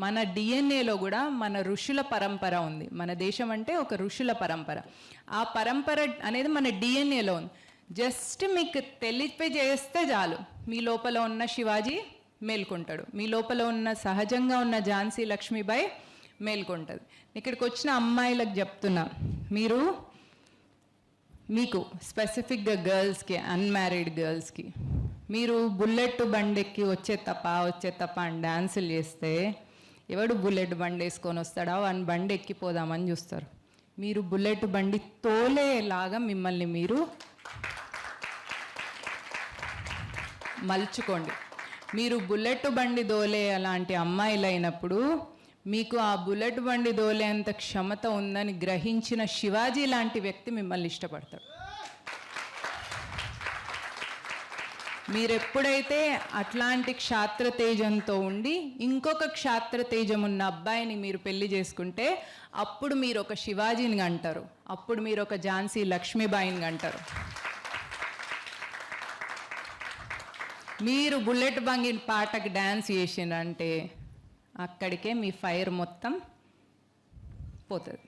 మన డిఎన్ఏలో కూడా మన ఋషుల పరంపర ఉంది. మన దేశం అంటే ఒక ఋషుల పరంపర. ఆ పరంపర అనేది మన డిఎన్ఏలో ఉంది. జస్ట్ మీకు తెలియజేస్తే చాలు, మీ లోపల ఉన్న శివాజీ మేల్కొంటాడు, మీ లోపల ఉన్న సహజంగా ఉన్న ఝాన్సీ లక్ష్మీబాయి మేల్కొంటుంది. ఇక్కడికి వచ్చిన అమ్మాయిలకు చెప్తున్నా, మీకు స్పెసిఫిక్గా గర్ల్స్కి, అన్మ్యారీడ్ గర్ల్స్కి, మీరు బుల్లెట్ బండెక్కి వచ్చే తప్ప అని డ్యాన్సులు చేస్తే ఎవడు బుల్లెట్ బండి వేసుకొని వస్తాడా అని బండి ఎక్కిపోదామని చూస్తారు. మీరు బుల్లెట్ బండి తోలేలాగా మిమ్మల్ని మీరు మలుచుకోండి. మీరు బుల్లెట్ బండి దోలే అలాంటి అమ్మాయిలు అయినప్పుడు మీకు ఆ బుల్లెట్ బండి దోలేంత క్షమత ఉందని గ్రహించిన శివాజీ లాంటి వ్యక్తి మిమ్మల్ని ఇష్టపడతాడు. మీరు ఎప్పుడైతే అట్లాంటి క్షాత్ర తేజంతో ఉండి ఇంకొక క్షాత్ర తేజం ఉన్న అబ్బాయిని మీరు పెళ్లి చేసుకుంటే అప్పుడు మీరు ఒక శివాజీని అంటారు, అప్పుడు మీరు ఒక ఝాన్సీ లక్ష్మీబాయిని అంటారు. మీరు బుల్లెట్ బంగి పాటకి డ్యాన్స్ చేసిందంటే అక్కడికే మీ ఫైర్ మొత్తం పోతుంది.